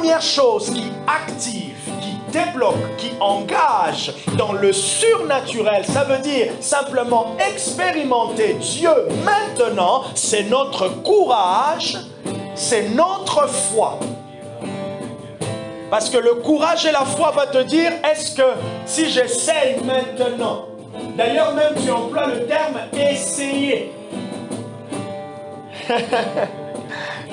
première chose qui active, qui débloque, qui engage dans le surnaturel, ça veut dire simplement expérimenter Dieu maintenant, c'est notre courage, c'est notre foi. Parce que le courage et la foi va te dire, est-ce que si j'essaye maintenant, d'ailleurs même tu emploies le terme essayer.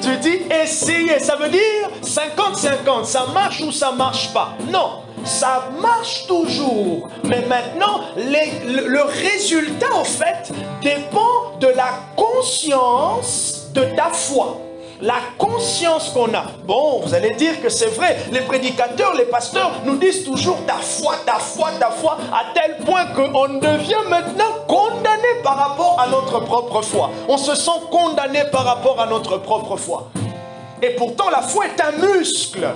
Tu dis essayer, ça veut dire 50-50, ça marche ou ça marche pas. Non, ça marche toujours. Mais maintenant, le résultat, en fait, dépend de la conscience de ta foi. La conscience qu'on a. Bon, vous allez dire que c'est vrai. Les prédicateurs, les pasteurs nous disent toujours ta foi, ta foi, ta foi, à tel point qu'on devient maintenant condamné par rapport à notre propre foi. On se sent condamné par rapport à notre propre foi. Et pourtant, la foi est un muscle.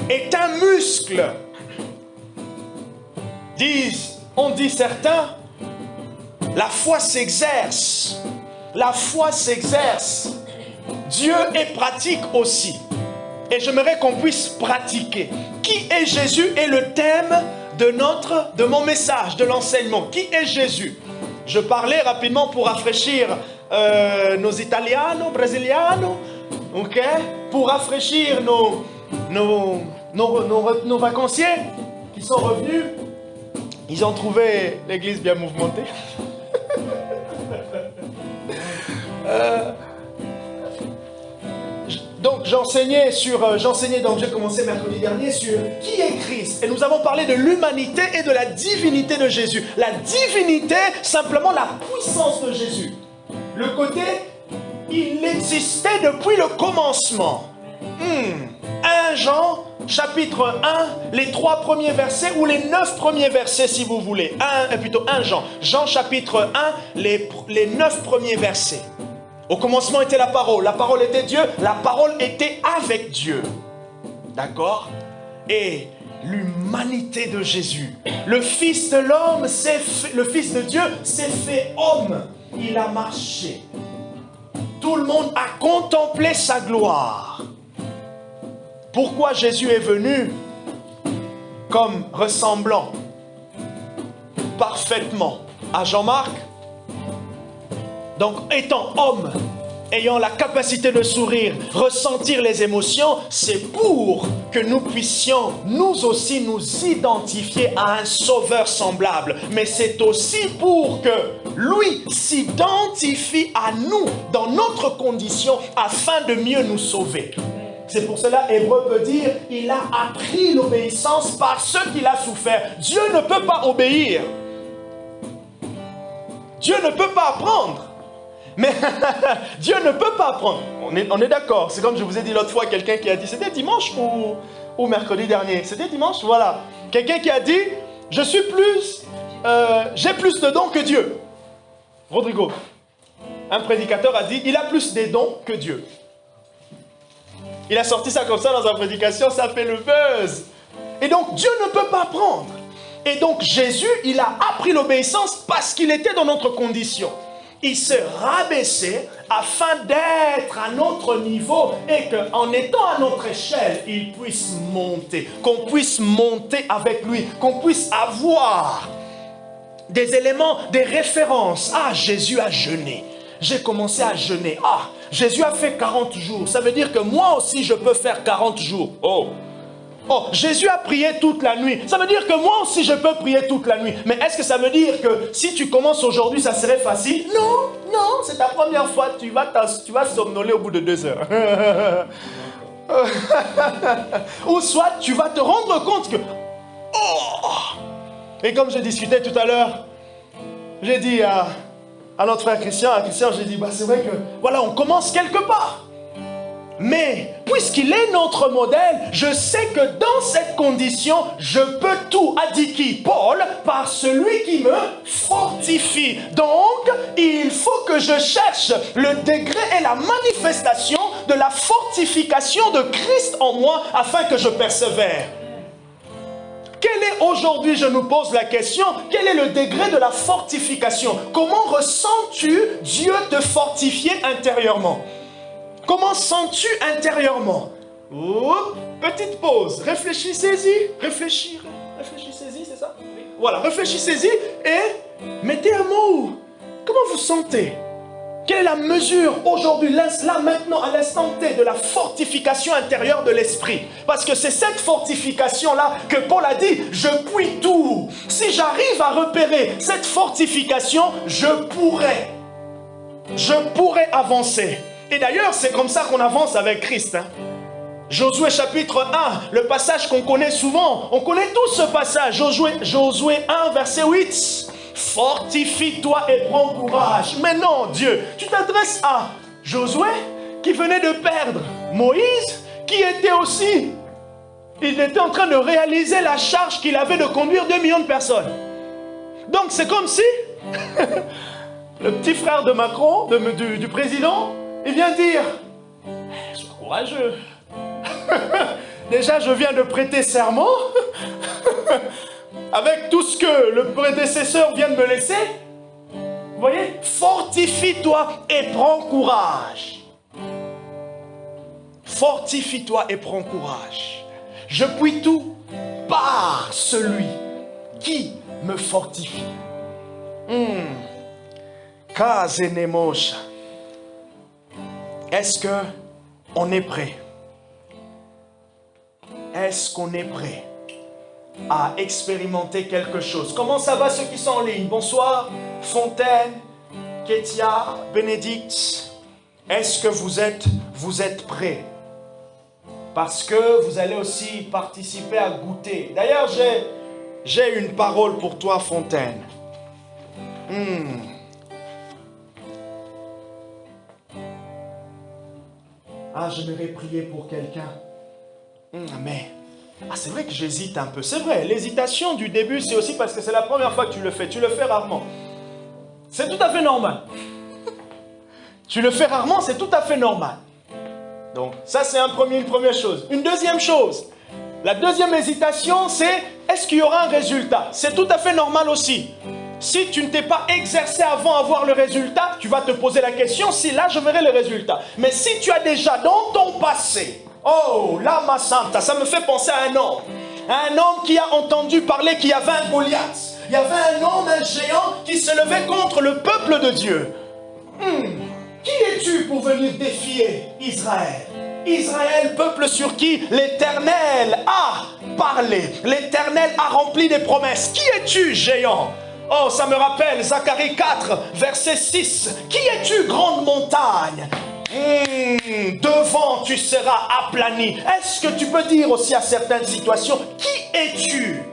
Est un muscle. On dit certains, la foi s'exerce. La foi s'exerce. Dieu est pratique aussi. Et j'aimerais qu'on puisse pratiquer. Qui est Jésus est le thème de mon message, de l'enseignement. Qui est Jésus? Je parlais rapidement pour rafraîchir nos Italianos, Brésilianos, ok? Pour rafraîchir nos vacanciers qui sont revenus. Ils ont trouvé l'église bien mouvementée. Donc j'enseignais, donc j'ai commencé mercredi dernier sur qui est Christ. Et nous avons parlé de l'humanité et de la divinité de Jésus. La divinité, simplement la puissance de Jésus. Le côté, il existait depuis le commencement. 1 Jean, chapitre 1, les 3 premiers versets, ou les 9 premiers versets si vous voulez. 1 Jean. Jean chapitre 1, les 9 premiers versets. Au commencement était la parole était Dieu, la parole était avec Dieu. D'accord? Et l'humanité de Jésus, le Fils de l'homme, le Fils de Dieu s'est fait homme. Il a marché. Tout le monde a contemplé sa gloire. Pourquoi Jésus est venu comme ressemblant parfaitement à Jean-Marc? Donc, étant homme, ayant la capacité de sourire, ressentir les émotions, c'est pour que nous puissions, nous aussi, nous identifier à un sauveur semblable. Mais c'est aussi pour que lui s'identifie à nous, dans notre condition, afin de mieux nous sauver. C'est pour cela, Hébreu peut dire, il a appris l'obéissance par ce qu'il a souffert. Dieu ne peut pas obéir. Dieu ne peut pas apprendre. Mais Dieu ne peut pas apprendre. On est d'accord. C'est comme je vous ai dit l'autre fois, quelqu'un qui a dit, c'était dimanche ou mercredi dernier? C'était dimanche, voilà. Quelqu'un qui a dit, j'ai plus de dons que Dieu. Rodrigo, un prédicateur a dit, il a plus de dons que Dieu. Il a sorti ça comme ça dans sa prédication, ça fait le buzz. Et donc Dieu ne peut pas apprendre. Et donc Jésus, il a appris l'obéissance parce qu'il était dans notre condition. Il s'est rabaissé afin d'être à notre niveau et qu'en étant à notre échelle, il puisse monter. Qu'on puisse monter avec lui, qu'on puisse avoir des éléments, des références. Ah, Jésus a jeûné. J'ai commencé à jeûner. Ah, Jésus a fait 40 jours. Ça veut dire que moi aussi, je peux faire 40 jours. Oh, Jésus a prié toute la nuit. Ça veut dire que moi aussi, je peux prier toute la nuit. Mais est-ce que ça veut dire que si tu commences aujourd'hui, ça serait facile? Non, c'est ta première fois. Tu vas somnoler au bout de 2 heures. Ou soit, tu vas te rendre compte que... Et comme je discutais tout à l'heure, j'ai dit à notre frère Christian, j'ai dit, c'est vrai que, voilà, on commence quelque part. Mais, puisqu'il est notre modèle, je sais que dans cette condition, je peux tout, a dit qui? Paul, par celui qui me fortifie. Donc, il faut que je cherche le degré et la manifestation de la fortification de Christ en moi, afin que je persévère. Quel est aujourd'hui, je nous pose la question, quel est le degré de la fortification? Comment ressens-tu Dieu te fortifier intérieurement? Comment sens-tu intérieurement? Oups, petite pause. Réfléchissez-y. Réfléchissez-y, c'est ça? Voilà, réfléchissez-y et mettez un mot. Comment vous sentez? Quelle est la mesure aujourd'hui, là maintenant, à l'instant T, de la fortification intérieure de l'esprit? Parce que c'est cette fortification-là que Paul a dit, je puis tout. Si j'arrive à repérer cette fortification, je pourrais avancer. Et d'ailleurs, c'est comme ça qu'on avance avec Christ. Hein. Josué chapitre 1, le passage qu'on connaît souvent. On connaît tous ce passage. Josué 1, verset 8. Fortifie-toi et prends courage. Mais non, Dieu, tu t'adresses à Josué qui venait de perdre Moïse, qui était aussi, il était en train de réaliser la charge qu'il avait de conduire 2 millions de personnes. Donc c'est comme si le petit frère de Macron, du président, il vient dire, sois courageux. Déjà, je viens de prêter serment. Avec tout ce que le prédécesseur vient de me laisser. Vous voyez? Fortifie-toi et prends courage. Fortifie-toi et prends courage. Je puis tout par celui qui me fortifie. Kazenemosha. Est-ce qu'on est prêt? Est-ce qu'on est prêt à expérimenter quelque chose? Comment ça va ceux qui sont en ligne? Bonsoir, Fontaine, Kétia, Bénédicte. Est-ce que vous êtes prêts? Parce que vous allez aussi participer à goûter. D'ailleurs, j'ai une parole pour toi, Fontaine. Ah, j'aimerais prier pour quelqu'un. Mais... Ah, c'est vrai que j'hésite un peu. C'est vrai, l'hésitation du début, c'est aussi parce que c'est la première fois que tu le fais. Tu le fais rarement. C'est tout à fait normal. Tu le fais rarement, c'est tout à fait normal. Donc, ça, c'est une première chose. Une deuxième chose. La deuxième hésitation, c'est est-ce qu'il y aura un résultat? C'est tout à fait normal aussi. Si tu ne t'es pas exercé avant d'avoir le résultat, tu vas te poser la question si là, je verrai le résultat. Mais si tu as déjà dans ton passé... Oh, l'âme santa, ça me fait penser à un homme qui a entendu parler qu'il y avait un Goliath. Il y avait un homme, un géant qui se levait contre le peuple de Dieu. Qui es-tu pour venir défier Israël? Israël, peuple sur qui l'Éternel a parlé. L'Éternel a rempli des promesses. Qui es-tu, géant? Oh, ça me rappelle Zacharie 4, verset 6. Qui es-tu, grande montagne? Devant tu seras aplani. Est-ce que tu peux dire aussi à certaines situations, qui es-tu?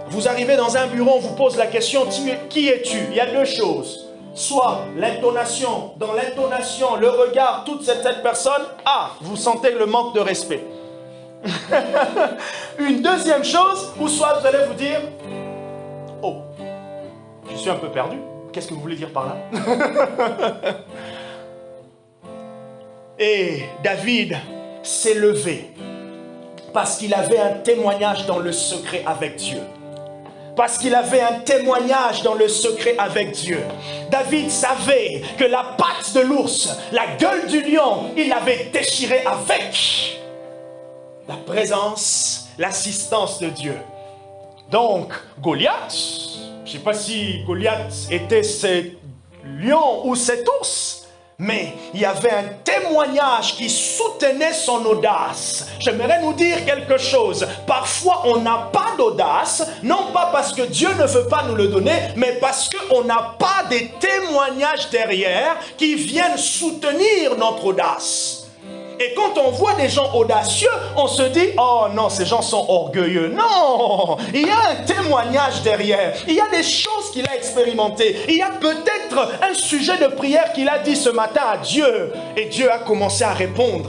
Vous arrivez dans un bureau, on vous pose la question, qui es-tu? Il y a deux choses. Soit l'intonation, dans l'intonation, le regard, toute cette personne, vous sentez le manque de respect. Une deuxième chose, ou soit vous allez vous dire, oh, je suis un peu perdu. Qu'est-ce que vous voulez dire par là? Et David s'est levé parce qu'il avait un témoignage dans le secret avec Dieu. Parce qu'il avait un témoignage dans le secret avec Dieu. David savait que la patte de l'ours, la gueule du lion, il l'avait déchiré avec la présence, l'assistance de Dieu. Donc, Goliath, je ne sais pas si Goliath était ce lion ou cet ours, mais il y avait un témoignage qui soutenait son audace. J'aimerais nous dire quelque chose. Parfois, on n'a pas d'audace, non pas parce que Dieu ne veut pas nous le donner, mais parce qu'on n'a pas des témoignages derrière qui viennent soutenir notre audace. Et quand on voit des gens audacieux, on se dit, oh non, ces gens sont orgueilleux. Non, il y a un témoignage derrière. Il y a des choses qu'il a expérimentées. Il y a peut-être un sujet de prière qu'il a dit ce matin à Dieu. Et Dieu a commencé à répondre.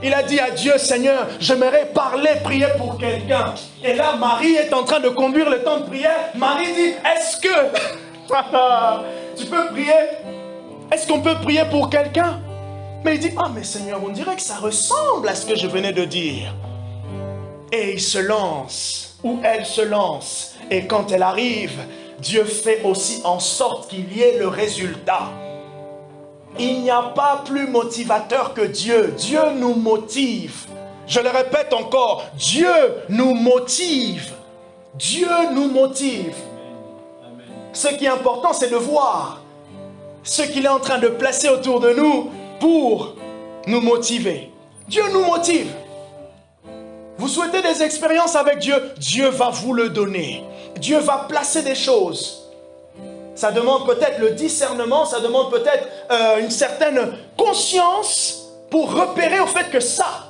Il a dit à Dieu, Seigneur, j'aimerais parler, prier pour quelqu'un. Et là, Marie est en train de conduire le temps de prière. Marie dit, est-ce que tu peux prier? Est-ce qu'on peut prier pour quelqu'un? Mais il dit, mais Seigneur, on dirait que ça ressemble à ce que je venais de dire. Et il se lance, ou elle se lance. Et quand elle arrive, Dieu fait aussi en sorte qu'il y ait le résultat. Il n'y a pas plus motivateur que Dieu. Dieu nous motive. Je le répète encore, Dieu nous motive. Dieu nous motive. Ce qui est important, c'est de voir ce qu'il est en train de placer autour de nous pour nous motiver. Dieu nous motive. Vous souhaitez des expériences avec Dieu, Dieu va vous le donner. Dieu va placer des choses. Ça demande peut-être le discernement, ça demande peut-être une certaine conscience pour repérer au fait que ça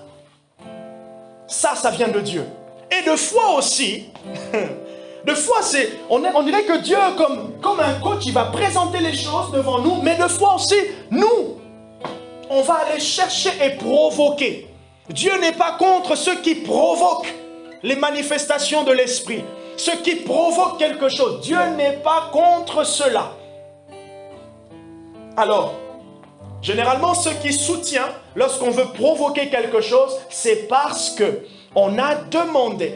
vient de Dieu. Et de foi aussi, de foi on dirait que Dieu comme un coach, il va présenter les choses devant nous, mais de foi aussi, nous, on va aller chercher et provoquer. Dieu n'est pas contre ceux qui provoquent les manifestations de l'esprit. Ceux qui provoquent quelque chose. Dieu n'est pas contre cela. Alors, généralement, ceux qui soutiennent, lorsqu'on veut provoquer quelque chose, c'est parce qu'on a demandé.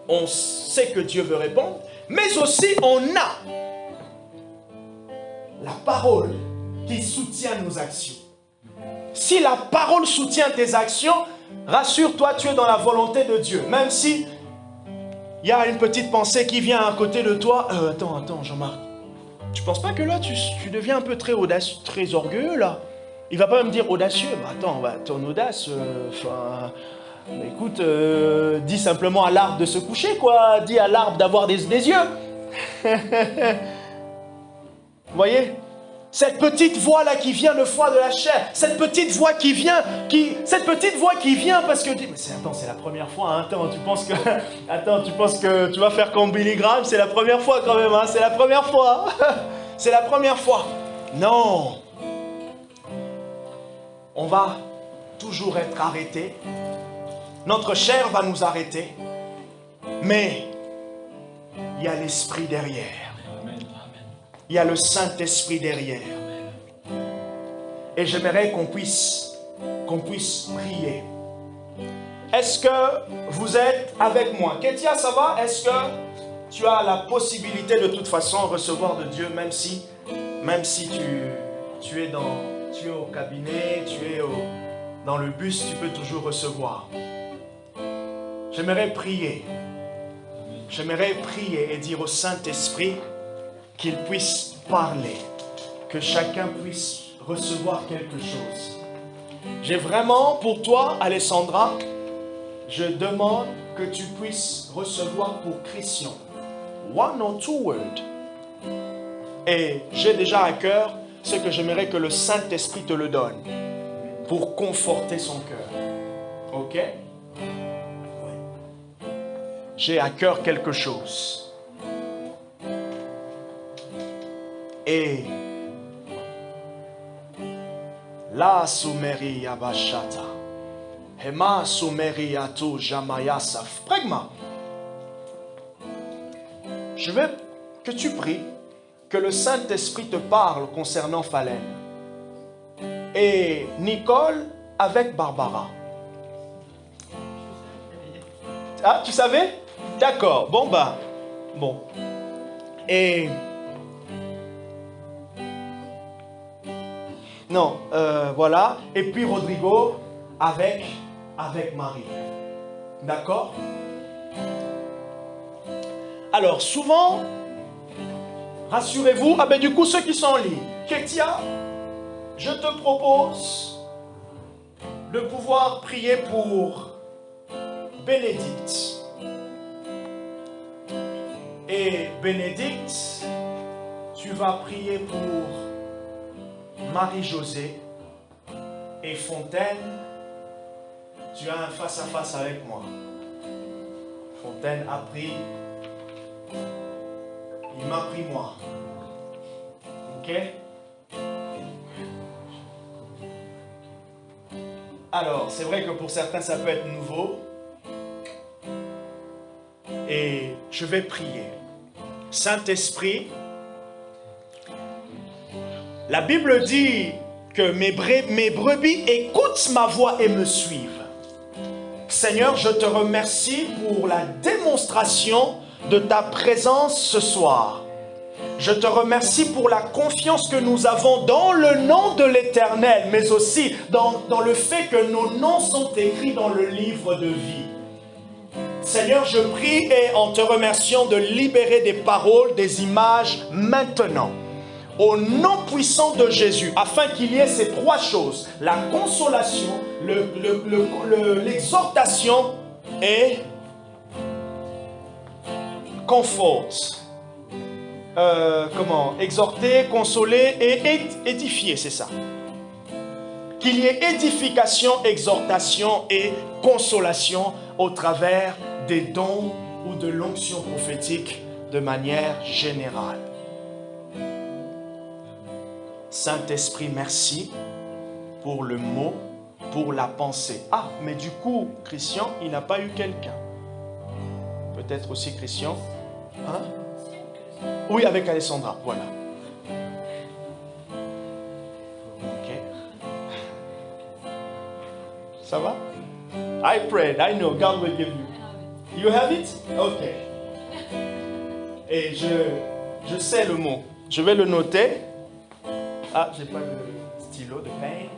On sait que Dieu veut répondre, mais aussi on a la parole qui soutient nos actions. Si la parole soutient tes actions, rassure-toi, tu es dans la volonté de Dieu. Même si il y a une petite pensée qui vient à côté de toi. Attends, Jean-Marc. Tu penses pas que là, tu deviens un peu très audacieux, très orgueilleux, là? Il va pas me dire audacieux. Attends, ton audace, écoute, dis simplement à l'arbre de se coucher, quoi. Dis à l'arbre d'avoir des yeux. Vous voyez? Cette petite voix-là qui vient de foi de la chair, cette petite voix qui vient parce que... Mais attends, c'est la première fois, hein. Attends, tu penses que tu vas faire comme Billy Graham? C'est la première fois quand même, hein. C'est la première fois. C'est la première fois. Non. On va toujours être arrêté. Notre chair va nous arrêter. Mais il y a l'esprit derrière. Il y a le Saint-Esprit derrière. Et j'aimerais qu'on puisse prier. Est-ce que vous êtes avec moi? Kétia, ça va? Est-ce que tu as la possibilité de toute façon de recevoir de Dieu, même si tu es au cabinet, tu es dans le bus, tu peux toujours recevoir. J'aimerais prier. J'aimerais prier et dire au Saint-Esprit qu'il puisse parler, que chacun puisse recevoir quelque chose. J'ai vraiment pour toi, Alessandra, je demande que tu puisses recevoir pour Christian. 1 or 2 words. Et j'ai déjà à cœur ce que j'aimerais que le Saint-Esprit te le donne pour conforter son cœur. Ok? J'ai à cœur quelque chose. Et la sumeri yabashata, hema sumeri atu jamayasa pragma. Je veux que tu pries, que le Saint-Esprit te parle concernant Phalène. Et Nicole avec Barbara. Ah, tu savais? D'accord. Bon. Et non, voilà. Et puis Rodrigo avec Marie. D'accord? Alors, souvent, rassurez-vous, du coup, ceux qui sont en ligne, Kétia, je te propose de pouvoir prier pour Bénédicte. Et Bénédicte, tu vas prier pour Marie-Josée. Et Fontaine, tu as un face-à-face avec moi. Fontaine a pris, il m'a pris moi. Ok? Alors, c'est vrai que pour certains, ça peut être nouveau. Et je vais prier. Saint-Esprit, la Bible dit que mes brebis écoutent ma voix et me suivent. Seigneur, je te remercie pour la démonstration de ta présence ce soir. Je te remercie pour la confiance que nous avons dans le nom de l'Éternel, mais aussi dans le fait que nos noms sont écrits dans le livre de vie. Seigneur, je prie et en te remerciant de libérer des paroles, des images maintenant. Au nom puissant de Jésus, afin qu'il y ait ces trois choses, la consolation, l'exhortation et confort. Exhorter, consoler et édifier, c'est ça. Qu'il y ait édification, exhortation et consolation au travers des dons ou de l'onction prophétique de manière générale. Saint-Esprit, merci pour le mot, pour la pensée. Ah, mais du coup, Christian, il n'a pas eu quelqu'un. Peut-être aussi Christian. Hein? Oui, avec Alessandra, voilà. Ok. Ça va? I prayed, I know, God will give you. You have it? Ok. Et je sais le mot. Je vais le noter. Ah, j'ai pas de stylo, de peine.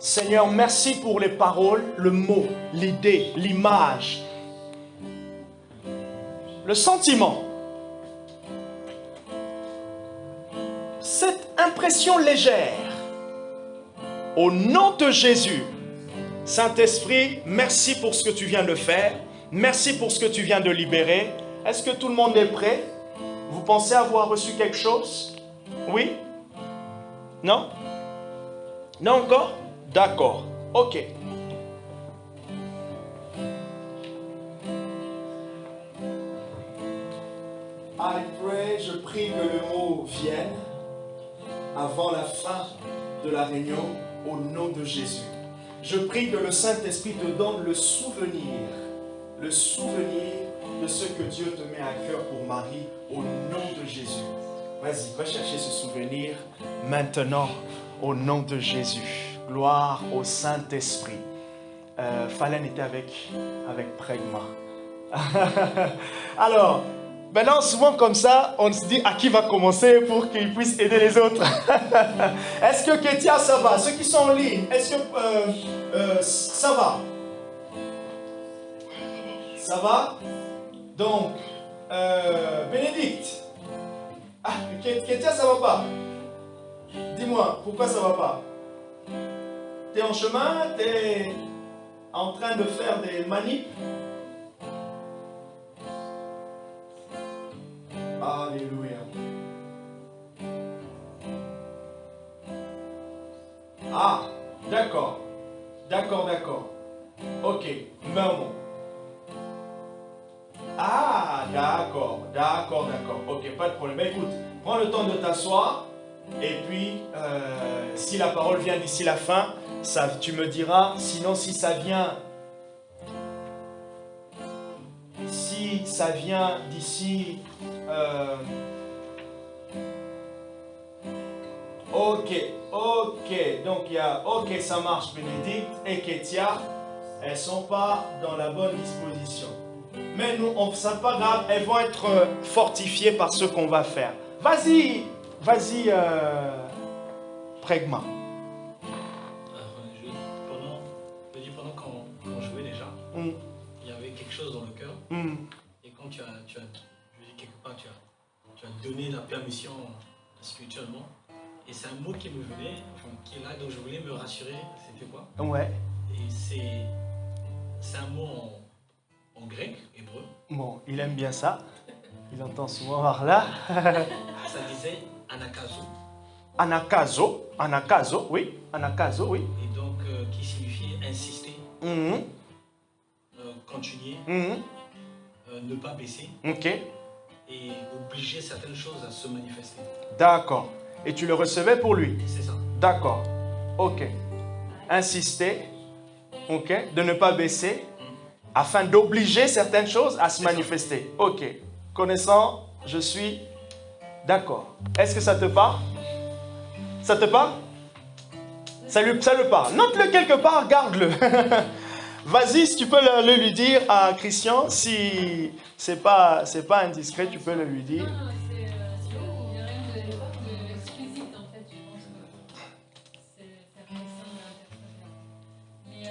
Seigneur, merci pour les paroles, le mot, l'idée, l'image, le sentiment. Cette impression légère. Au nom de Jésus, Saint-Esprit, merci pour ce que tu viens de faire. Merci pour ce que tu viens de libérer. Est-ce que tout le monde est prêt? Vous pensez avoir reçu quelque chose? Oui? Non? Non encore? D'accord. Ok. I pray, je prie que le mot vienne avant la fin de la réunion au nom de Jésus. Je prie que le Saint-Esprit te donne le souvenir de ce que Dieu te met à cœur pour Marie au nom de Jésus. Vas-y, va chercher ce souvenir maintenant au nom de Jésus. Gloire au Saint-Esprit. Fallen était avec Pragma. Alors, maintenant, souvent comme ça, on se dit à qui va commencer pour qu'il puisse aider les autres. Est-ce que Ketia, ça va? Ceux qui sont en ligne, est-ce que ça va? Ça va? Donc, Bénédicte. Ah, Ketia, ça va pas? Dis-moi, pourquoi ça va pas? T'es en chemin? T'es en train de faire des manips? Alléluia. Ah, d'accord. D'accord. Ok, maman. Ah, d'accord. Ok, pas de problème. Mais écoute, prends le temps de t'asseoir. Et puis, si la parole vient d'ici la fin, ça, tu me diras. Sinon, si ça vient d'ici... Ok. Donc, il y a... Ok, ça marche, Bénédicte et Ketia. Elles ne sont pas dans la bonne disposition. Mais nous, ça n'est pas grave. Elles vont être fortifiées par ce qu'on va faire. Vas-y, Pragma. Pendant qu'on jouait déjà, il y avait quelque chose dans le cœur. Et quand tu as donné la permission spirituellement, et c'est un mot qui me venait, qui est là, donc je voulais me rassurer, c'était quoi? Ouais. Et c'est un mot en grec, hébreu. Bon, il aime bien ça. Il entend souvent par là. Ça disait anakazo. Anakazo, oui. Et donc, qui signifie insister, continuer, ne pas baisser. Ok. Et obliger certaines choses à se manifester. D'accord. Et tu le recevais pour lui? C'est ça. D'accord. Ok. Insister. Ok. De ne pas baisser. Afin d'obliger certaines choses à se manifester. Ok. Connaissant, je suis d'accord. Est-ce que ça te parle? Ça te parle? Ça le parle. Note-le quelque part, garde-le. Vas-y, si tu peux le lui dire à Christian, si c'est pas indiscret, tu peux le lui dire. Non, c'est l'eau, il n'y a rien de explicite en fait, je pense que c'est réaction de l'interprétation. Mais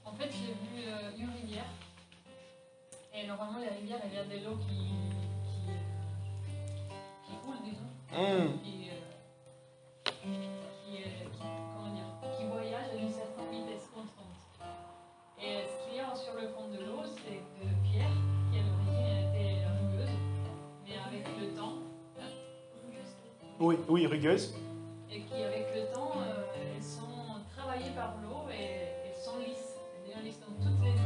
en fait, j'ai vu une rivière, et normalement la rivière, il y a de l'eau qui coule, disons, qui voyage à une certaine vitesse constante. Et ce qu'il y a sur le fond de l'eau, c'est de pierre qui à l'origine était rugueuse, mais avec le temps, Oui, rugueuse. et qui avec le temps, elles sont travaillées par l'eau et elles sont lisses. C'est-à-dire, donc toutes les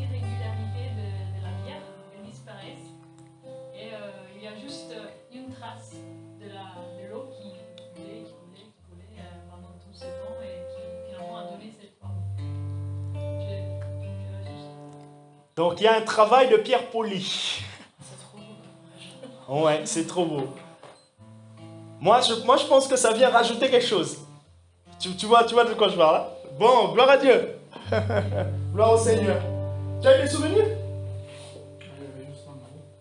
irrégularités de la pierre, elles disparaissent. Et il y a juste une trace de l'eau qui coulait pendant tout ce temps et qui finalement a donné cette forme. Donc, il y a un travail de pierre polie. C'est trop beau. Ouais, c'est trop beau. Moi, je pense que ça vient rajouter quelque chose. Tu vois de quoi je parle, hein? Bon, gloire à Dieu. Gloire au Seigneur. Tu as des souvenirs?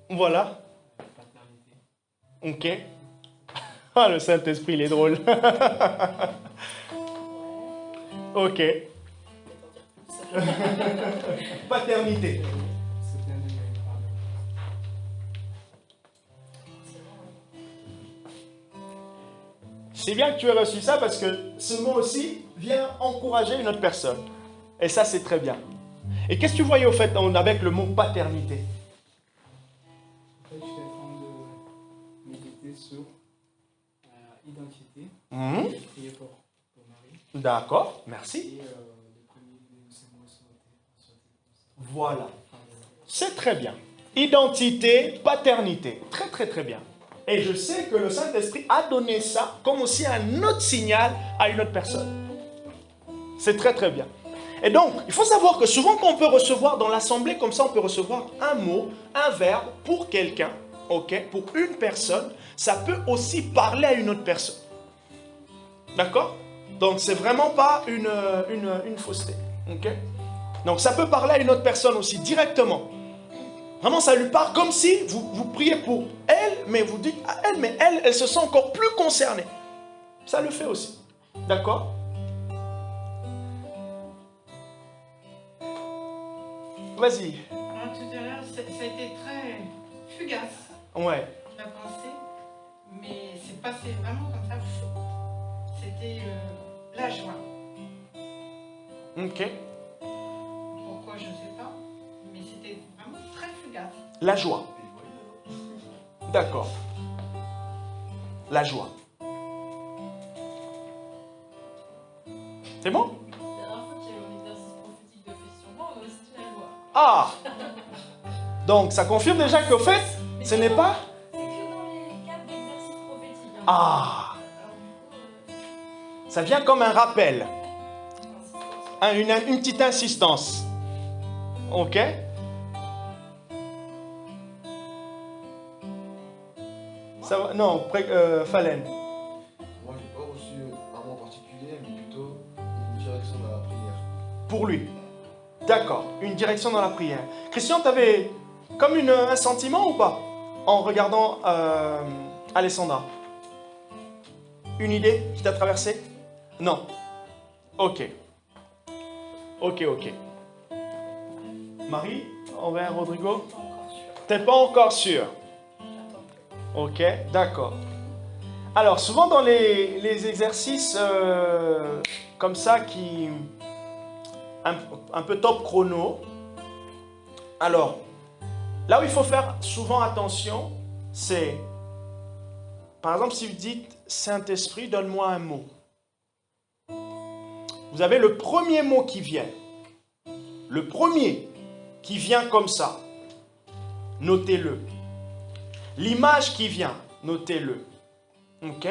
Voilà. Ok. Ah, le Saint-Esprit, il est drôle. Ok. Paternité. C'est bien que tu aies reçu ça parce que ce mot aussi vient encourager une autre personne. Et ça, c'est très bien. Et qu'est-ce que tu voyais au fait avec le mot paternité? En fait, j'étais en train de méditer sur identité. J'ai prié pour Marie. D'accord, merci. Et les premiers mots sont Voilà. C'est très bien. Identité, paternité. Très, très, très bien. Et je sais que le Saint-Esprit a donné ça comme aussi un autre signal à une autre personne. C'est très, très bien. Et donc, il faut savoir que souvent quand on peut recevoir dans l'assemblée, comme ça, on peut recevoir un mot, un verbe pour quelqu'un, ok, pour une personne, ça peut aussi parler à une autre personne. D'accord? Donc, c'est vraiment pas une fausseté. Ok? Donc, ça peut parler à une autre personne aussi, directement. Vraiment, ça lui parle comme si vous priez pour elle, mais vous dites à elle, mais elle se sent encore plus concernée. Ça le fait aussi. D'accord? Vas-y. Tout à l'heure, ça a été très fugace, Ouais. la pensée, mais c'est passé vraiment comme ça. C'était la joie. Ok. Pourquoi, je ne sais pas, mais c'était vraiment très fugace. La joie. D'accord. La joie. C'est bon? La dernière fois qu'il y a eu un exercice prophétique de questionnement, c'était la joie. Ah! Donc, ça confirme déjà qu'au fait, ce n'est pas... C'est que dans les cadres d'exercices prophétiques. Hein. Ah! Alors, du coup, Ça vient comme un rappel. Une petite insistance. Ok? Ça va? Non, Fallen. Moi, j'ai pas reçu un mot particulier, mais plutôt une direction dans la prière. Pour lui. D'accord. Une direction dans la prière. Christian, tu avais comme un sentiment ou pas? En regardant Alessandra. Une idée qui t'a traversé? Non. Ok. Ok. Marie, envers Rodrigo? T'es pas encore sûr. Ok, d'accord. Alors, souvent dans les exercices comme ça qui... Un peu top chrono. Alors, là où il faut faire souvent attention, c'est... Par exemple, si vous dites « Saint-Esprit, donne-moi un mot ». Vous avez le premier mot qui vient. Le premier qui vient comme ça. Notez-le. L'image qui vient, notez-le. Ok?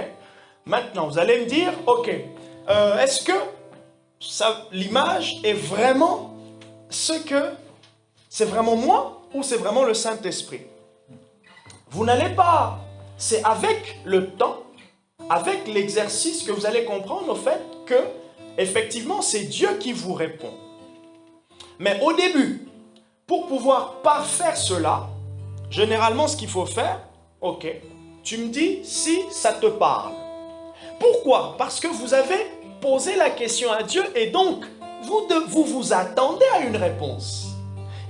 Maintenant, vous allez me dire, ok, est-ce que l'image est vraiment c'est vraiment moi ou c'est vraiment le Saint-Esprit? Vous n'allez pas, c'est avec le temps, avec l'exercice que vous allez comprendre au fait que effectivement, c'est Dieu qui vous répond. Mais au début, pour pouvoir parfaire cela, généralement, ce qu'il faut faire, ok, tu me dis si ça te parle. Pourquoi? Parce que vous avez posé la question à Dieu et donc, vous vous attendez à une réponse.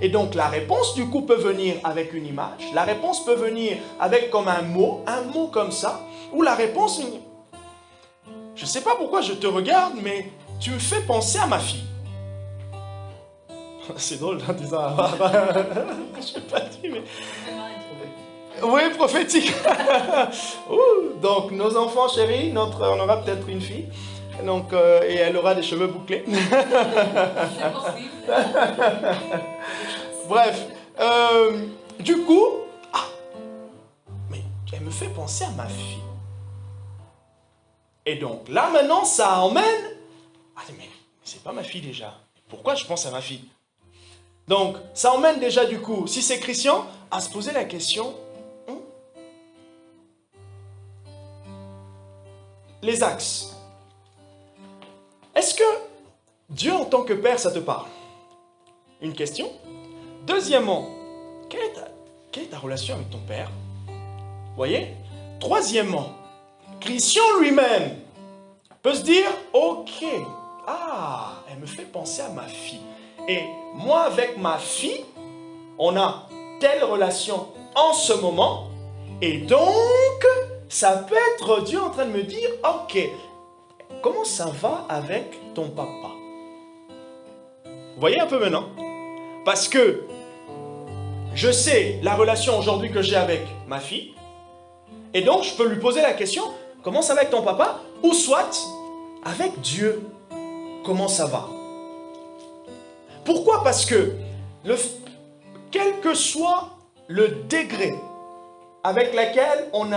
Et donc, la réponse, du coup, peut venir avec une image. La réponse peut venir avec comme un mot comme ça. Ou la réponse, je ne sais pas pourquoi je te regarde, mais tu me fais penser à ma fille. C'est drôle en disant, je ne sais pas dit, mais... Oui, prophétique. Ouh, donc, nos enfants chéris, on aura peut-être une fille. Donc, et elle aura des cheveux bouclés. C'est possible. Bref, du coup, mais elle me fait penser à ma fille. Et donc, là maintenant, ça emmène... mais c'est pas ma fille déjà. Pourquoi je pense à ma fille? Donc, ça emmène déjà du coup, si c'est Christian, à se poser la question... Les axes. Est-ce que Dieu en tant que Père, ça te parle? Une question. Deuxièmement, quelle est ta relation avec ton Père? Voyez? Troisièmement, Christian lui-même peut se dire, ok, elle me fait penser à ma fille. Et moi avec ma fille, on a telle relation en ce moment, et donc, ça peut être Dieu en train de me dire, ok, comment ça va avec ton papa? Vous voyez un peu maintenant? Parce que je sais la relation aujourd'hui que j'ai avec ma fille, et donc je peux lui poser la question, comment ça va avec ton papa? Ou soit, avec Dieu, comment ça va? Pourquoi? Parce que, quel que soit le degré avec laquelle on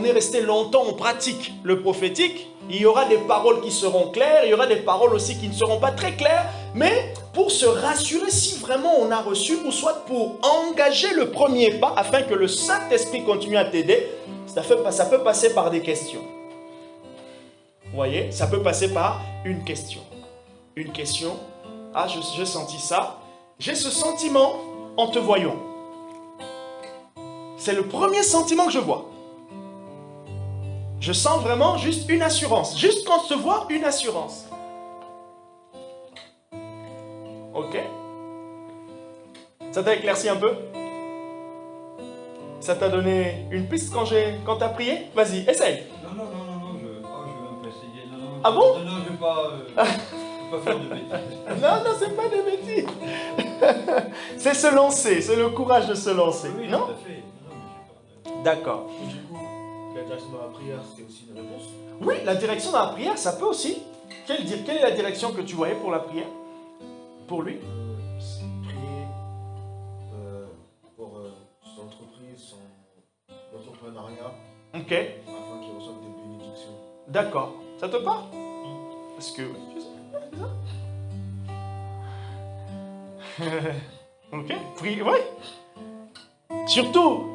est resté longtemps, on pratique le prophétique, il y aura des paroles qui seront claires, il y aura des paroles aussi qui ne seront pas très claires, mais pour se rassurer si vraiment on a reçu, ou soit pour engager le premier pas, afin que le Saint-Esprit continue à t'aider, ça peut passer par des questions. Vous voyez, ça peut passer par une question. Une question, j'ai senti ça, j'ai ce sentiment en te voyant. C'est le premier sentiment que je vois. Je sens vraiment juste une assurance. Juste quand on se voit, une assurance. Ok? Ça t'a éclairci un peu? Ça t'a donné une piste quand t'as prié? Vas-y, essaye. Non, je vais un peu essayer. Non, Ah bon? Non, je vais pas faire de bêtises. Non, c'est pas des bêtises. C'est se lancer, c'est le courage de se lancer. Oui, non? tout à fait. D'accord. Et du coup, la direction dans la prière, c'était aussi une réponse? Oui, la direction dans la prière, ça peut aussi. Quelle est la direction que tu voyais pour la prière? Pour lui? Prier pour son entreprise, son entrepreneuriat, Ok. afin qu'il reçoive des bénédictions. D'accord. Ça te parle? Parce que... Ok. Prie, ouais. Surtout,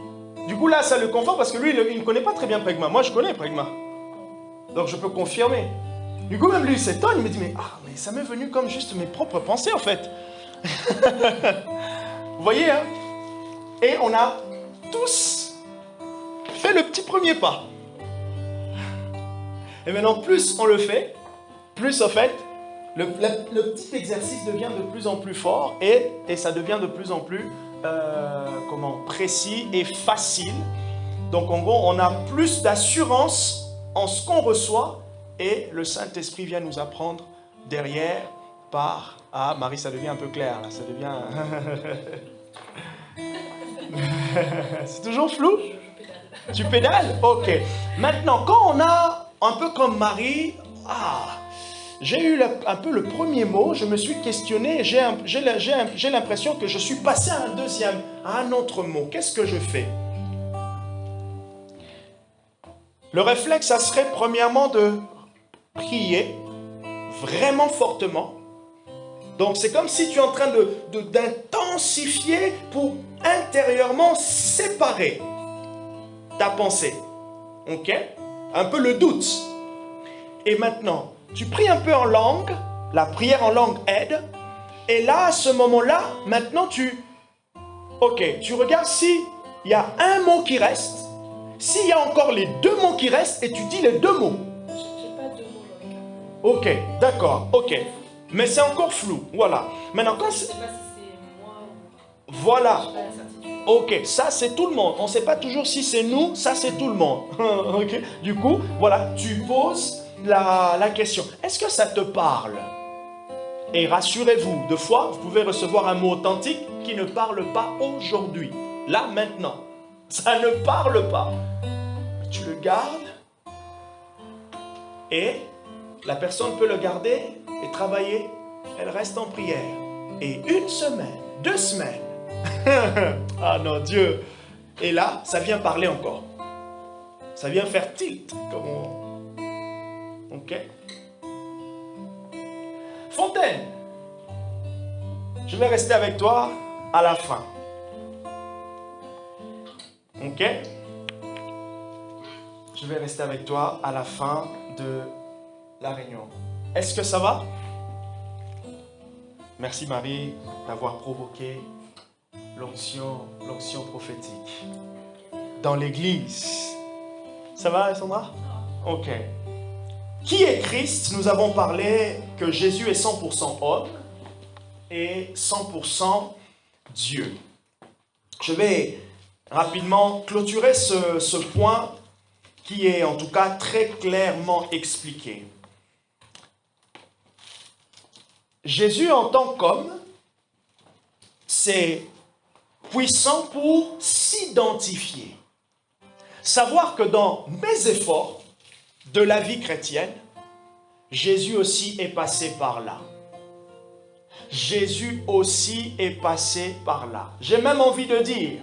du coup là, ça le conforte parce que lui, il ne connaît pas très bien Pragma. Moi, je connais Pragma. Donc, je peux confirmer. Du coup, même lui, il s'étonne. Il me dit, mais ça m'est venu comme juste mes propres pensées, en fait. Vous voyez, hein? Et on a tous fait le petit premier pas. Et maintenant, plus on le fait, plus, en fait, le petit exercice devient de plus en plus fort et ça devient de plus en plus précis et facile. Donc, en gros, on a plus d'assurance en ce qu'on reçoit et le Saint-Esprit vient nous apprendre derrière par... Ah, Marie, ça devient un peu clair, là, ça devient... C'est toujours flou? Tu pédales? Ok. Maintenant, quand on a un peu comme Marie, j'ai eu un peu le premier mot, je me suis questionné, j'ai l'impression que je suis passé à un autre mot. Qu'est-ce que je fais? Le réflexe, ça serait premièrement de prier vraiment fortement. Donc, c'est comme si tu es en train d'intensifier pour intérieurement séparer ta pensée. Ok? Un peu le doute. Et maintenant, tu pries un peu en langue, la prière en langue aide, et là, à ce moment-là, maintenant tu regardes s'il y a un mot qui reste, s'il y a encore les deux mots qui restent, et tu dis les deux mots. J'ai pas de mots là. Ok, d'accord, ok. Mais c'est encore flou, voilà. Maintenant, quand Je c'est... sais pas si c'est moi ou Voilà. j'ai pas la certitude. Ok, ça c'est tout le monde. On ne sait pas toujours si c'est nous, ça c'est tout le monde. Ok. Du coup, voilà, tu poses la question. Est-ce que ça te parle? Et rassurez-vous, de fois, vous pouvez recevoir un mot authentique qui ne parle pas aujourd'hui. Là, maintenant. Ça ne parle pas. Tu le gardes et la personne peut le garder et travailler. Elle reste en prière. Et 1 semaine, 2 semaines. Ah non, Dieu. Et là, ça vient parler encore. Ça vient faire tilt. Comme on... Ok. Fontaine. Je vais rester avec toi à la fin. Ok? Je vais rester avec toi à la fin de la réunion. Est-ce que ça va? Merci Marie d'avoir provoqué l'onction prophétique dans l'église. Ça va, Sandra? Ok. Qui est Christ? Nous avons parlé que Jésus est 100% homme et 100% Dieu. Je vais rapidement clôturer ce point qui est en tout cas très clairement expliqué. Jésus en tant qu'homme, c'est puissant pour s'identifier. Savoir que dans mes efforts de la vie chrétienne, Jésus aussi est passé par là. Jésus aussi est passé par là. J'ai même envie de dire,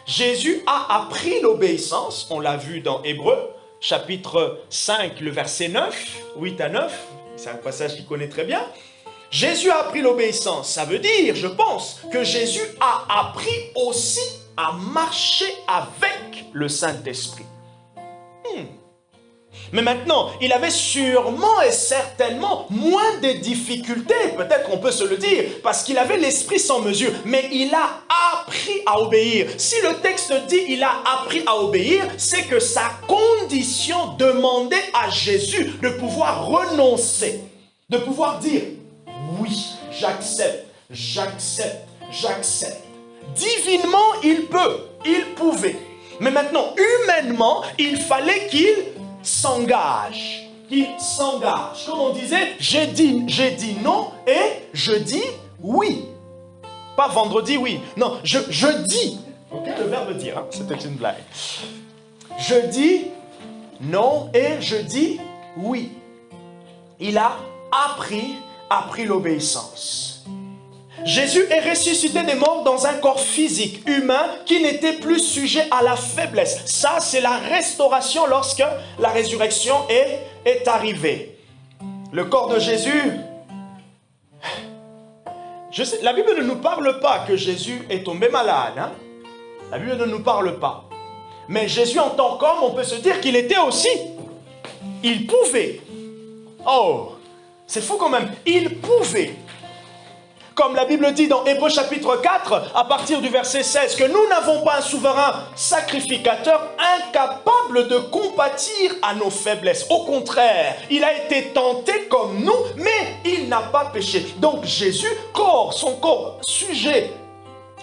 Jésus a appris l'obéissance, on l'a vu dans Hébreux, chapitre 5, le verset 9, 8 à 9, c'est un passage qu'il connaît très bien. Jésus a appris l'obéissance, ça veut dire, je pense, que Jésus a appris aussi à marcher avec le Saint-Esprit. Mais maintenant, il avait sûrement et certainement moins de difficultés, peut-être on peut se le dire, parce qu'il avait l'esprit sans mesure, mais il a appris à obéir. Si le texte dit il a appris à obéir, c'est que sa condition demandait à Jésus de pouvoir renoncer, de pouvoir dire oui, j'accepte, j'accepte, j'accepte. Divinement, il peut, il pouvait. Mais maintenant, humainement, il fallait qu'il s'engage. Qu'il s'engage. Comme on disait, j'ai dit non et je dis oui. Pas vendredi, oui. Non, je dis. Ok, le verbe dire, hein, c'était une blague. Je dis non et je dis oui. Il a appris l'obéissance. Jésus est ressuscité des morts dans un corps physique, humain, qui n'était plus sujet à la faiblesse. Ça, c'est la restauration lorsque la résurrection est arrivée. Le corps de Jésus... la Bible ne nous parle pas que Jésus est tombé malade. Hein? La Bible ne nous parle pas. Mais Jésus, en tant qu'homme, on peut se dire qu'il était aussi. Il pouvait. Oh, c'est fou quand même. Il pouvait. Comme la Bible dit dans Hébreux chapitre 4, à partir du verset 16, que nous n'avons pas un souverain sacrificateur incapable de compatir à nos faiblesses. Au contraire, il a été tenté comme nous, mais il n'a pas péché. Donc Jésus, son corps sujet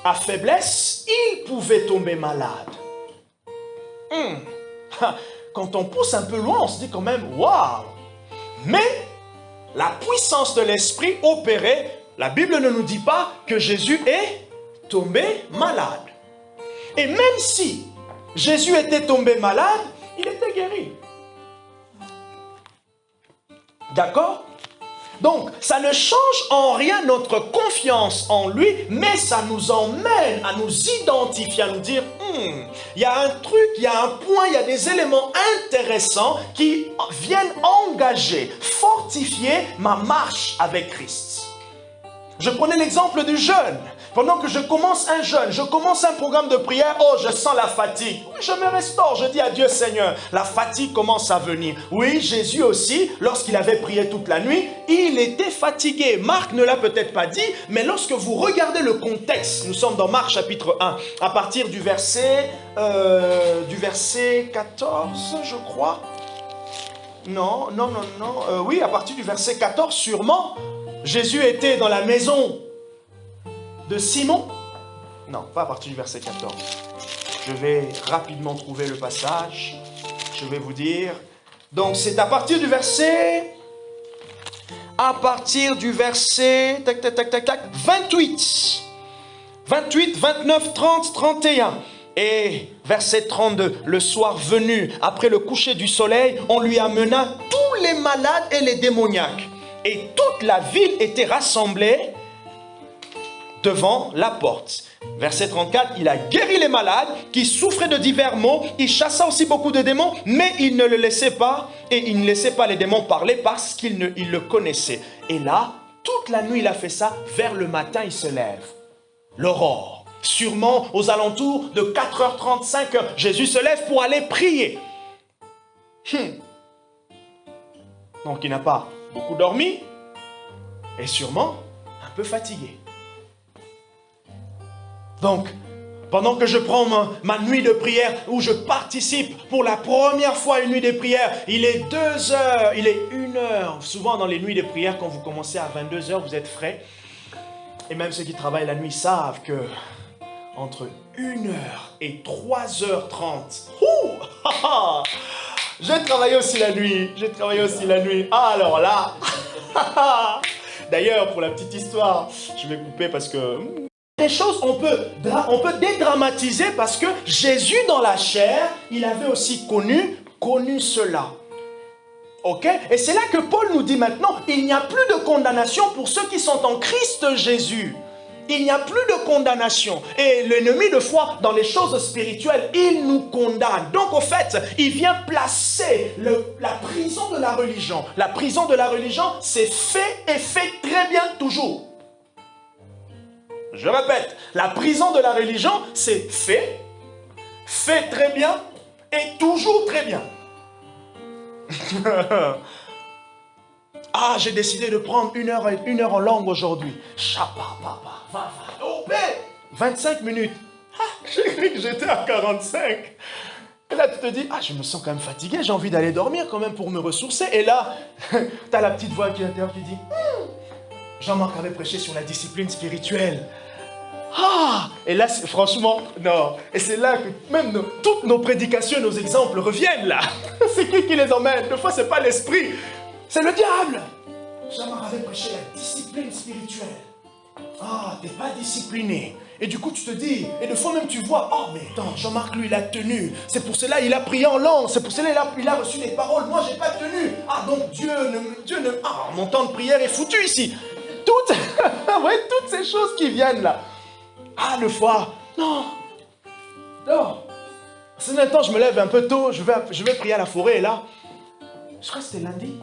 à faiblesse, il pouvait tomber malade. Quand on pousse un peu loin, on se dit quand même, waouh! Mais la puissance de l'esprit opérait. La Bible ne nous dit pas que Jésus est tombé malade. Et même si Jésus était tombé malade, il était guéri. D'accord? Donc, ça ne change en rien notre confiance en lui, mais ça nous emmène à nous identifier, à nous dire, il y a un truc, il y a un point, il y a des éléments intéressants qui viennent engager, fortifier ma marche avec Christ. Je prenais l'exemple du jeune Pendant que je commence un jeûne, je commence un programme de prière, oh, je sens la fatigue. Oui, je me restaure, je dis à Dieu, Seigneur, la fatigue commence à venir. Oui, Jésus aussi, lorsqu'il avait prié toute la nuit, il était fatigué. Marc ne l'a peut-être pas dit, mais lorsque vous regardez le contexte, nous sommes dans Marc chapitre 1, à partir du verset 14, je crois. Non. Oui, à partir du verset 14, sûrement, Jésus était dans la maison de Simon. Non, pas à partir du verset 14. Je vais rapidement trouver le passage. Je vais vous dire. Donc, c'est à partir du verset... Tac, 28. 28, 29, 30, 31. Et verset 32, le soir venu, après le coucher du soleil, on lui amena tous les malades et les démoniaques. Et toute la ville était rassemblée devant la porte. Verset 34, il a guéri les malades qui souffraient de divers maux. Il chassa aussi beaucoup de démons, mais il ne le laissait pas, et il ne laissait pas les démons parler parce qu'il le connaissait. Et là, toute la nuit, il a fait ça. Vers le matin, il se lève. L'aurore. Sûrement aux alentours de 4h30, 5h. Jésus se lève pour aller prier. Donc, il n'a pas beaucoup dormi et sûrement un peu fatigué. Donc, pendant que je prends ma nuit de prière, où je participe pour la première fois à une nuit de prière, il est 2h, il est 1h. Souvent dans les nuits de prière, quand vous commencez à 22h, vous êtes frais. Et même ceux qui travaillent la nuit savent que entre 1h et 3h30, j'ai travaillé aussi la nuit. Ah, alors là, d'ailleurs, pour la petite histoire, je vais couper parce que... Des choses, on peut dédramatiser parce que Jésus dans la chair, il avait aussi connu cela. Ok? Et c'est là que Paul nous dit maintenant, il n'y a plus de condamnation pour ceux qui sont en Christ Jésus. Il n'y a plus de condamnation. Et l'ennemi, de foi, dans les choses spirituelles, il nous condamne. Donc, au fait, il vient placer la prison de la religion. La prison de la religion, c'est fait et fait très bien toujours. Je répète, la prison de la religion, c'est fait très bien et toujours très bien. Ah, j'ai décidé de prendre une heure en langue aujourd'hui. 25 minutes. Ah, j'ai cru que j'étais à 45. Et là, tu te dis, ah, je me sens quand même fatigué, j'ai envie d'aller dormir quand même pour me ressourcer. Et là, tu as la petite voix qui est à l'intérieur qui dit, Jean-Marc avait prêché sur la discipline spirituelle. Ah! Et là, franchement, non. Et c'est là que même toutes nos prédications, nos exemples reviennent là. C'est qui les emmène? Des fois, c'est pas l'esprit, c'est le diable. Jean-Marc avait prêché la discipline spirituelle. Ah, t'es pas discipliné. Et du coup, tu te dis, et des fois même tu vois, oh mais attends, Jean-Marc, lui, il a tenu. C'est pour cela il a prié en langue. C'est pour cela il a reçu des paroles. Moi, j'ai pas tenu. Ah, donc Dieu ne... Ah, mon temps de prière est foutu ici. Toutes ces choses qui viennent là. Ah, le foie. Non. Ce matin, je me lève un peu tôt, je vais prier à la forêt, et là, je crois que c'était lundi,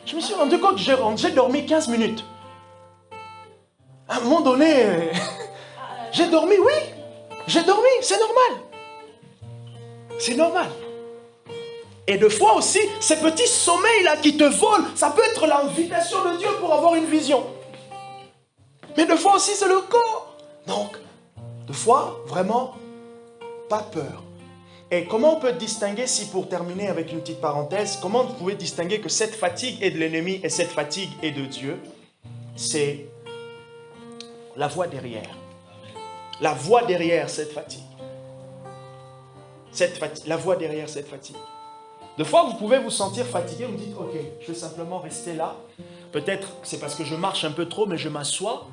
je me suis rendu compte que j'ai dormi 15 minutes. À un moment donné, j'ai dormi, oui, j'ai dormi, c'est normal. C'est normal. Et de fois aussi, ces petits sommeils-là qui te volent, ça peut être l'invitation de Dieu pour avoir une vision. Mais de fois aussi, c'est le corps. Donc, de fois, vraiment, pas peur. Et comment on peut distinguer, si pour terminer avec une petite parenthèse, comment vous pouvez distinguer que cette fatigue est de l'ennemi et cette fatigue est de Dieu? C'est la voix derrière. La voix derrière cette fatigue. La voix derrière cette fatigue. De fois, vous pouvez vous sentir fatigué, vous me dites, ok, je vais simplement rester là. Peut-être c'est parce que je marche un peu trop, mais je m'assois.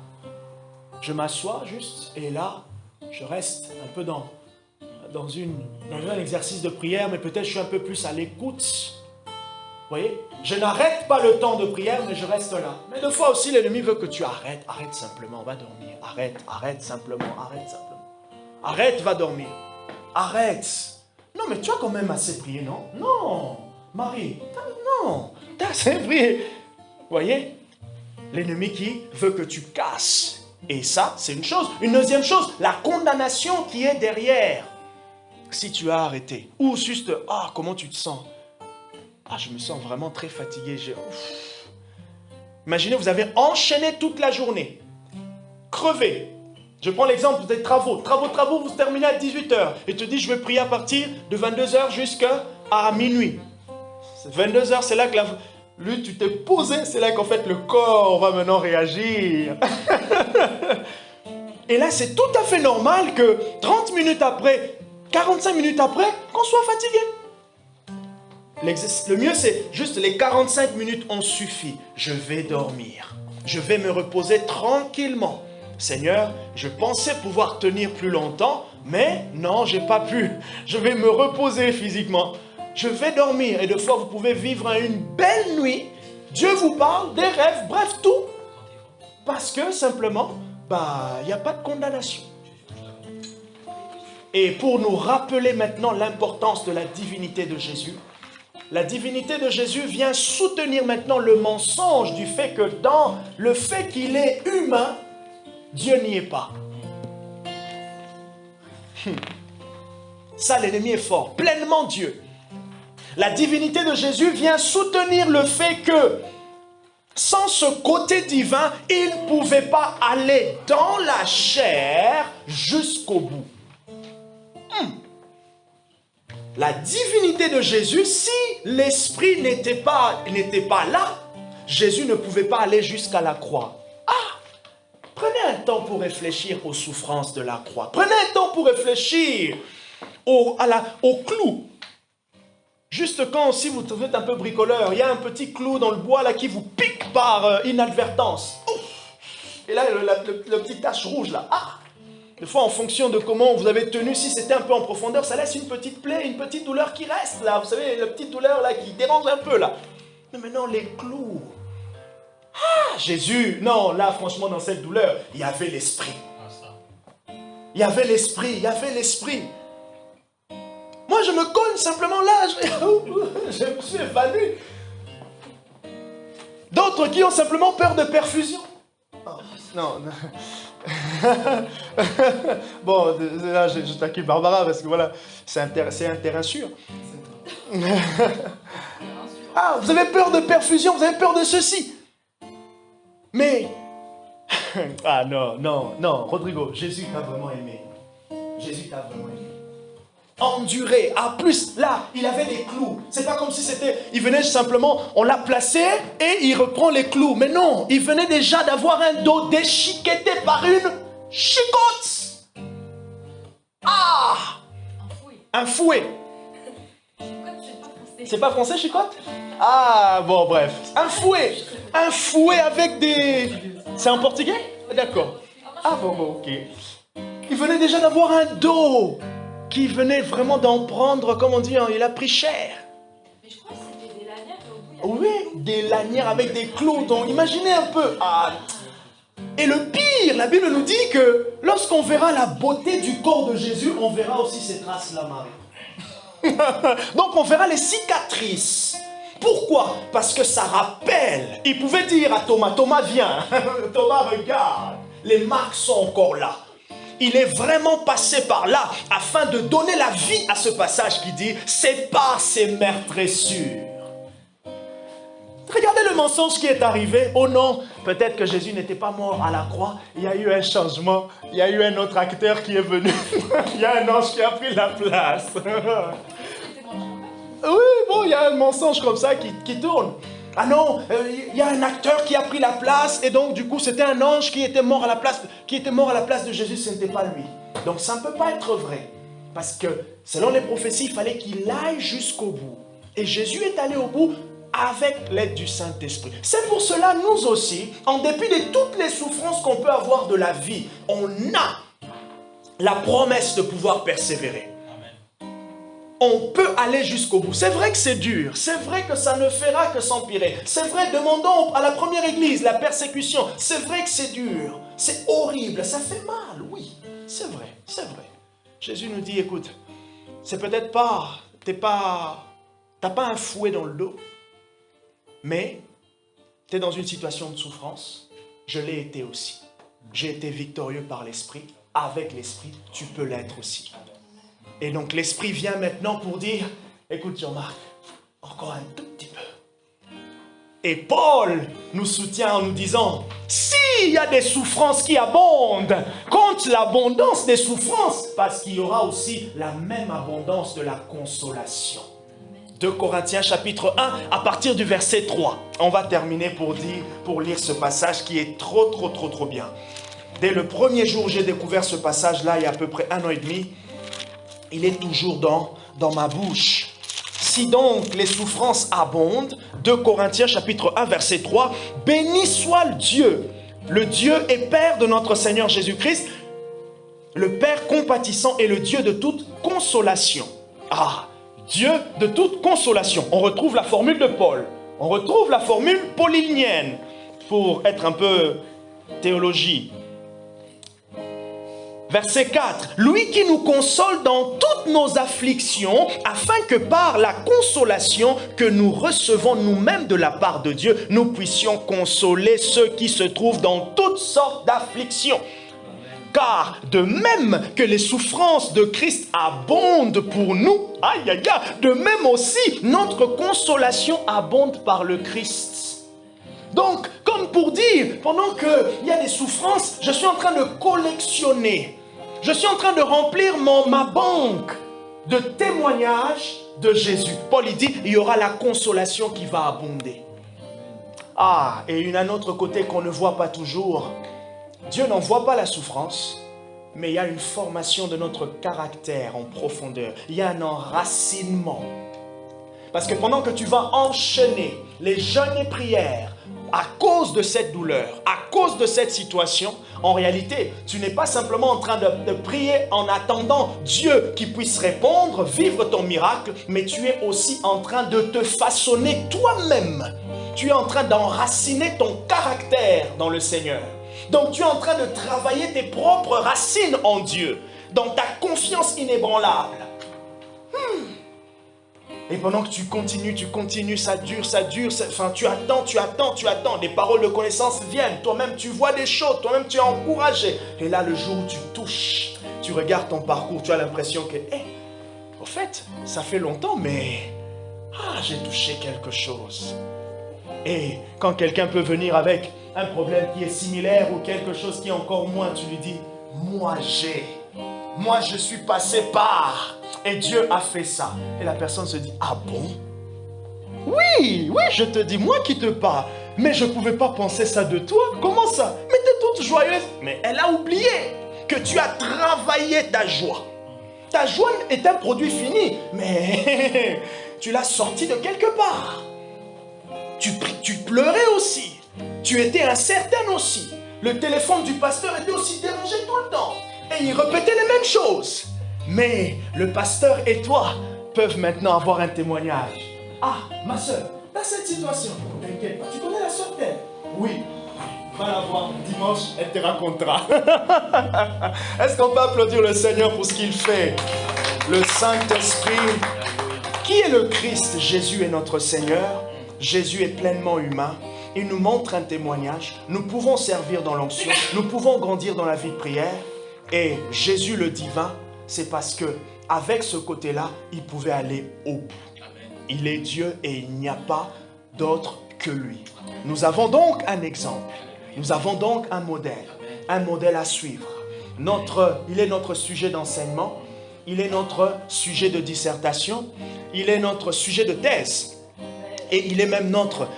Je m'assois juste, et là, je reste un peu dans un exercice de prière, mais peut-être je suis un peu plus à l'écoute. Vous voyez? Je n'arrête pas le temps de prière, mais je reste là. Mais des fois aussi, l'ennemi veut que tu arrêtes. Arrête simplement, va dormir. Arrête simplement. Arrête, va dormir. Arrête. Non, mais tu as quand même assez prié, non? Non, Marie, t'as assez prié. Vous voyez? L'ennemi qui veut que tu casses. Et ça, c'est une chose. Une deuxième chose, la condamnation qui est derrière. Si tu as arrêté, ou juste, ah, comment tu te sens? Ah, je me sens vraiment très fatigué. Imaginez, vous avez enchaîné toute la journée. Crevé. Je prends l'exemple des travaux. Travaux, vous terminez à 18 h. Et te dis, je vais prier à partir de 22 h jusqu'à minuit. 22 h, c'est là que lui, tu t'es posé, c'est là qu'en fait le corps va maintenant réagir. Et là, c'est tout à fait normal que 30 minutes après, 45 minutes après, qu'on soit fatigué. Le mieux, c'est juste les 45 minutes ont suffi. Je vais dormir. Je vais me reposer tranquillement. Seigneur, je pensais pouvoir tenir plus longtemps, mais non, j'ai pas pu. Je vais me reposer physiquement. Je vais dormir. Et des fois, vous pouvez vivre une belle nuit. Dieu vous parle, des rêves, bref, tout. Parce que simplement, il n'y a pas de condamnation. Et pour nous rappeler maintenant l'importance de la divinité de Jésus, la divinité de Jésus vient soutenir maintenant le mensonge du fait que dans le fait qu'il est humain, Dieu n'y est pas. Ça, l'ennemi est fort. Pleinement Dieu. La divinité de Jésus vient soutenir le fait que sans ce côté divin, il ne pouvait pas aller dans la chair jusqu'au bout. La divinité de Jésus, si l'Esprit n'était pas là, Jésus ne pouvait pas aller jusqu'à la croix. Prenez un temps pour réfléchir aux souffrances de la croix. Prenez un temps pour réfléchir au clou. Juste quand, si vous êtes un peu bricoleur, il y a un petit clou dans le bois là qui vous pique par inadvertance. Ouf. Et là, le petit tache rouge là. Des fois, en fonction de comment vous avez tenu, si c'était un peu en profondeur, ça laisse une petite plaie, une petite douleur qui reste là. Vous savez, la petite douleur là qui dérange un peu là. Mais maintenant, les clous. Jésus, non, là, franchement, dans cette douleur, il y avait l'esprit. Il y avait l'esprit, il y avait l'esprit. Moi, je me cogne simplement là, je me suis évanoui. D'autres qui ont simplement peur de perfusion. Non. Bon, là, je t'accuse Barbara, parce que voilà, c'est un terrain sûr. Vous avez peur de perfusion, vous avez peur de ceci. Mais, non, Rodrigo, Jésus t'a vraiment aimé. Jésus t'a vraiment aimé. Enduré. Plus, là, il avait des clous. C'est pas comme si il venait simplement, on l'a placé et il reprend les clous. Mais non, il venait déjà d'avoir un dos déchiqueté par une chicotte. Un fouet. C'est pas français, chicotte? Bon, bref. Un fouet avec des... C'est en portugais? D'accord. Bon, ok. Il venait déjà d'avoir un dos qui venait vraiment d'en prendre, comme on dit, il a pris cher. Mais je crois que c'était des lanières au bout. Oui, des lanières avec des clous. Donc, imaginez un peu. Et le pire, la Bible nous dit que lorsqu'on verra la beauté du corps de Jésus, on verra aussi ses traces-là, Marie. Donc, on verra les cicatrices. Pourquoi? Parce que ça rappelle. Il pouvait dire à Thomas, Thomas viens, Thomas regarde, les marques sont encore là. Il est vraiment passé par là afin de donner la vie à ce passage qui dit, c'est par ces meurtrissures. Regardez le mensonge qui est arrivé. Oh non, peut-être que Jésus n'était pas mort à la croix. Il y a eu un changement. Il y a eu un autre acteur qui est venu. Il y a un ange qui a pris la place. Oui, bon, il y a un mensonge comme ça qui tourne. Non, il y a un acteur qui a pris la place et donc du coup c'était un ange qui était mort à la place, de Jésus, ce n'était pas lui. Donc ça ne peut pas être vrai. Parce que selon les prophéties, il fallait qu'il aille jusqu'au bout. Et Jésus est allé au bout avec l'aide du Saint-Esprit. C'est pour cela, nous aussi, en dépit de toutes les souffrances qu'on peut avoir de la vie, on a la promesse de pouvoir persévérer. On peut aller jusqu'au bout. C'est vrai que c'est dur. C'est vrai que ça ne fera que s'empirer. C'est vrai, demandons à la première église la persécution. C'est vrai que c'est dur. C'est horrible. Ça fait mal, oui. C'est vrai, c'est vrai. Jésus nous dit, écoute, c'est peut-être pas, t'as pas un fouet dans le dos, mais tu es dans une situation de souffrance. Je l'ai été aussi. j'ai été victorieux par l'Esprit. Avec l'Esprit, tu peux l'être aussi. Et donc l'Esprit vient maintenant pour dire, écoute Jean-Marc, encore un tout petit peu. Et Paul nous soutient en nous disant, s'il y a des souffrances qui abondent, compte l'abondance des souffrances, parce qu'il y aura aussi la même abondance de la consolation. 2 Corinthiens chapitre 1, à partir du verset 3. On va terminer pour lire ce passage qui est trop bien. Dès le premier jour où j'ai découvert ce passage-là, il y a à peu près 1 an et demi, il est toujours dans ma bouche. Si donc les souffrances abondent, 2 Corinthiens chapitre 1 verset 3, béni soit le Dieu et Père de notre Seigneur Jésus-Christ, le Père compatissant et le Dieu de toute consolation. Ah, Dieu de toute consolation. On retrouve la formule de Paul. On retrouve la formule paulinienne pour être un peu théologie. Verset 4. Lui qui nous console dans toutes nos afflictions, afin que par la consolation que nous recevons nous-mêmes de la part de Dieu, nous puissions consoler ceux qui se trouvent dans toutes sortes d'afflictions. Car de même que les souffrances de Christ abondent pour nous, de même aussi notre consolation abonde par le Christ. Donc, comme pour dire, pendant qu'il y a des souffrances, je suis en train de collectionner. Je suis en train de remplir ma banque de témoignages de Jésus. Paul il dit, il y aura la consolation qui va abonder. Ah, et un autre côté qu'on ne voit pas toujours. Dieu n'envoie pas la souffrance, mais il y a une formation de notre caractère en profondeur. Il y a un enracinement. Parce que pendant que tu vas enchaîner les jeûnes et prières, à cause de cette douleur, à cause de cette situation, en réalité, tu n'es pas simplement en train de prier en attendant Dieu qui puisse répondre, vivre ton miracle, mais tu es aussi en train de te façonner toi-même. Tu es en train d'enraciner ton caractère dans le Seigneur. Donc tu es en train de travailler tes propres racines en Dieu, dans ta confiance inébranlable. Et pendant que tu continues, ça dure, enfin tu attends, des paroles de connaissance viennent, toi-même tu vois des choses, toi-même tu es encouragé. Et là le jour où tu touches, tu regardes ton parcours, tu as l'impression que, au fait, ça fait longtemps, mais j'ai touché quelque chose. Et quand quelqu'un peut venir avec un problème qui est similaire ou quelque chose qui est encore moins, tu lui dis, moi je suis passé par, et Dieu a fait ça. Et la personne se dit, ah bon? Oui, je te dis, moi qui te parle, mais je ne pouvais pas penser ça de toi, comment ça? Mais tu es toute joyeuse. Mais elle a oublié que tu as travaillé ta joie. Ta joie est un produit fini, mais tu l'as sorti de quelque part. Tu pleurais aussi, tu étais incertaine aussi. Le téléphone du pasteur était aussi dérangé tout le temps. Et il répétait les mêmes choses. Mais le pasteur et toi peuvent maintenant avoir un témoignage. Ah, ma soeur, dans cette situation, t'inquiète pas, tu connais la soeur telle? Oui. Va la voir dimanche, elle te racontera. Est-ce qu'on peut applaudir le Seigneur pour ce qu'il fait? Le Saint-Esprit. Qui est le Christ? Jésus est notre Seigneur. Jésus est pleinement humain. Il nous montre un témoignage. Nous pouvons servir dans l'onction. Nous pouvons grandir dans la vie de prière. Et Jésus le divin, c'est parce que avec ce côté-là, il pouvait aller au bout. Il est Dieu et il n'y a pas d'autre que lui. Nous avons donc un exemple. Nous avons donc un modèle à suivre. Il est notre sujet d'enseignement. Il est notre sujet de dissertation. Il est notre sujet de thèse. Et il est même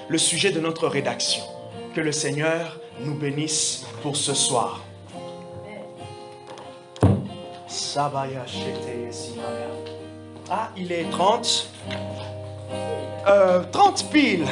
le sujet de notre rédaction. Que le Seigneur nous bénisse pour ce soir. Ah, il est 30. 30 piles.